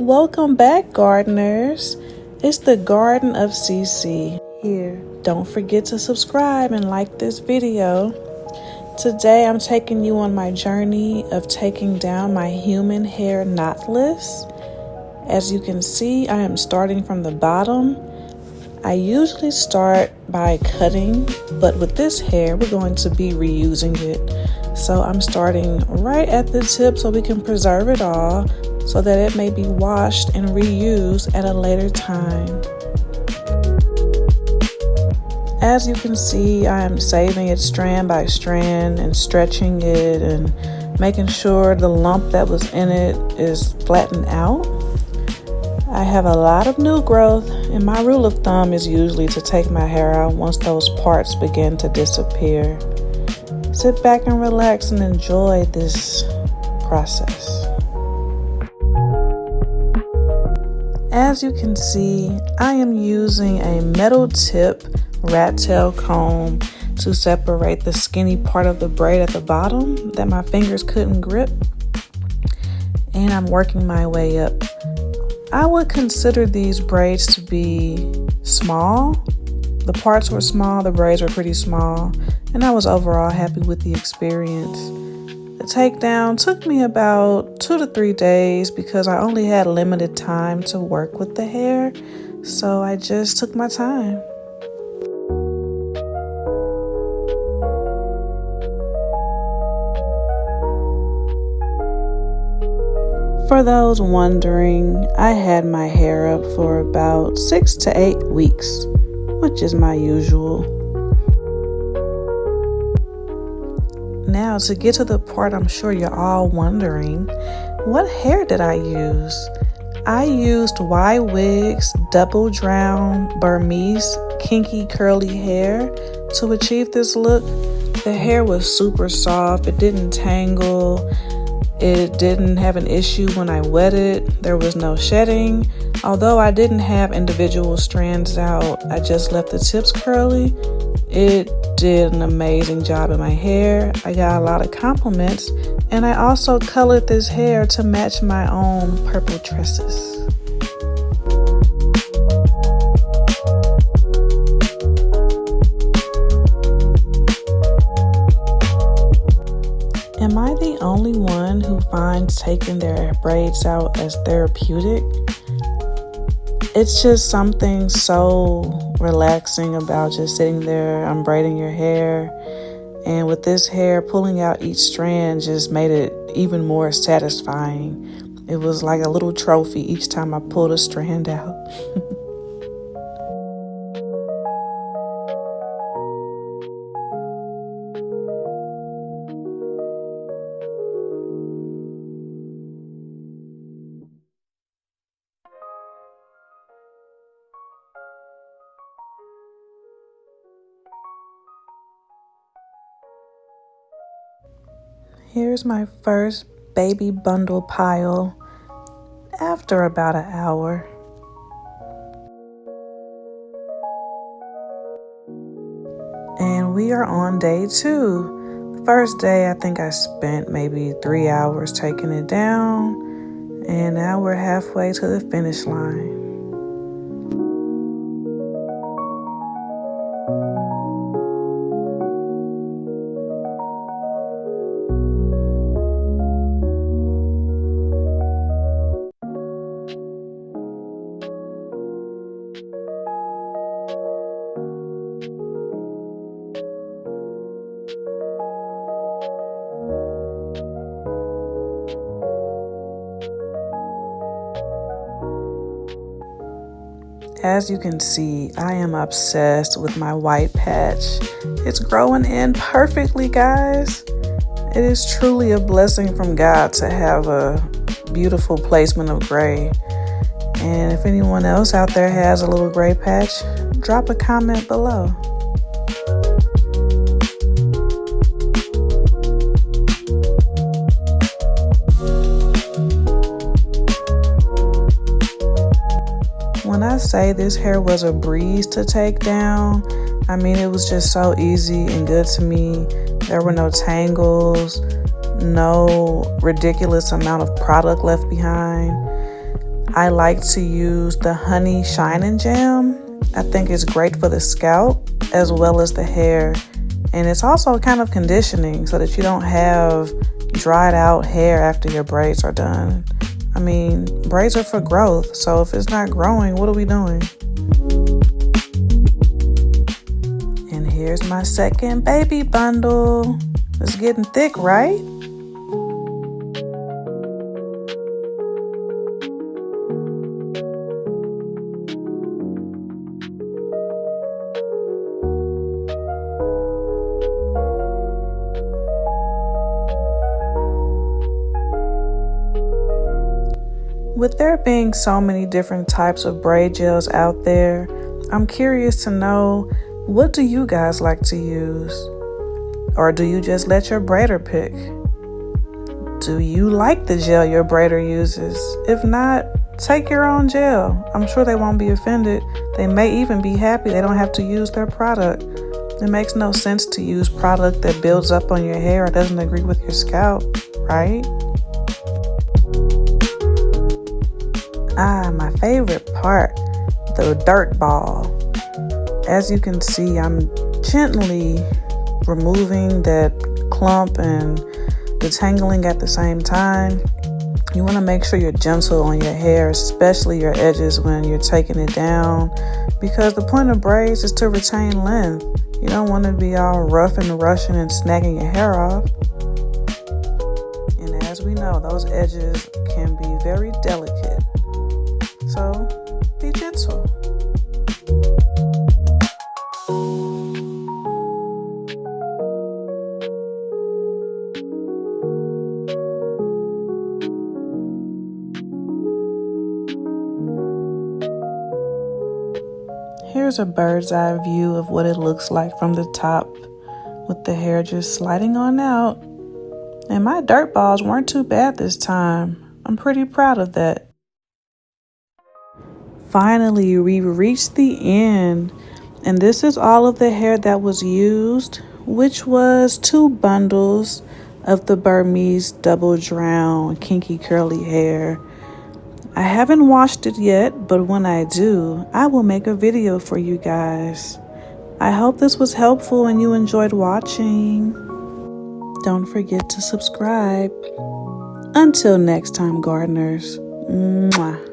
Welcome back, gardeners. It's the Garden of Cici here. Don't forget to subscribe and like this video. Today I'm taking you on my journey of taking down my human hair knotless. As you can see, I am starting from the bottom. I usually start by cutting, but with this hair, we're going to be reusing it. So I'm starting right at the tip so we can preserve it all, so that it may be washed and reused at a later time. As you can see, I am saving it strand by strand and stretching it and making sure the lump that was in it is flattened out. I have a lot of new growth, and my rule of thumb is usually to take my hair out once those parts begin to disappear. Sit back and relax and enjoy this process. As you can see, I am using a metal tip rat tail comb to separate the skinny part of the braid at the bottom that my fingers couldn't grip, and I'm working my way up. I would consider these braids to be small. The parts were small, the braids were pretty small, and I was overall happy with the experience. The takedown took me about 2 to 3 days because I only had limited time to work with the hair, so I just took my time. For those wondering, I had my hair up for about 6 to 8 weeks, which is my usual. Now, to get to the part I'm sure you're all wondering, what hair did I use? I used Ywigs double drown Burmese kinky curly hair to achieve this look. The hair was super soft, it didn't tangle, it didn't have an issue when I wet it, there was no shedding. Although I didn't have individual strands out, I just left the tips curly. It did an amazing job in my hair. I got a lot of compliments, and I also colored this hair to match my own purple tresses. Am I the only one who finds taking their braids out as therapeutic? It's just something so relaxing about just sitting there, unbraiding your hair. And with this hair, pulling out each strand just made it even more satisfying. It was like a little trophy each time I pulled a strand out. Here's my first baby bundle pile after about an hour. And we are on day 2. The first day, I think I spent maybe 3 hours taking it down, and now we're halfway to the finish line. As you can see, I am obsessed with my white patch. It's growing in perfectly, guys. It is truly a blessing from God to have a beautiful placement of gray. And if anyone else out there has a little gray patch, drop a comment below. When I say this hair was a breeze to take down, I mean it was just so easy and good to me. There were no tangles, no ridiculous amount of product left behind. I like to use the honey shining jam. I think it's great for the scalp as well as the hair. And it's also kind of conditioning so that you don't have dried out hair after your braids are done. I mean, braids are for growth, so if it's not growing, what are we doing? And here's my second baby bundle. It's getting thick, right? With there being so many different types of braid gels out there, I'm curious to know, what do you guys like to use? Or do you just let your braider pick? Do you like the gel your braider uses? If not, take your own gel. I'm sure they won't be offended. They may even be happy they don't have to use their product. It makes no sense to use product that builds up on your hair or doesn't agree with your scalp, right? My favorite part, the dirt ball. As you can see, I'm gently removing that clump and detangling at the same time. You want to make sure you're gentle on your hair, especially your edges when you're taking it down, because the point of braids is to retain length. You don't want to be all rough and rushing and snagging your hair off. And as we know, those edges can be very delicate. So be gentle. Here's a bird's eye view of what it looks like from the top, with the hair just sliding on out. And my dirt balls weren't too bad this time. I'm pretty proud of that. Finally, we reached the end, and this is all of the hair that was used, which was 2 bundles of the Burmese double drown kinky curly hair. I haven't washed it yet, but when I do, I will make a video for you guys. I hope this was helpful and you enjoyed watching. Don't forget to subscribe. Until next time, gardeners. Mwah.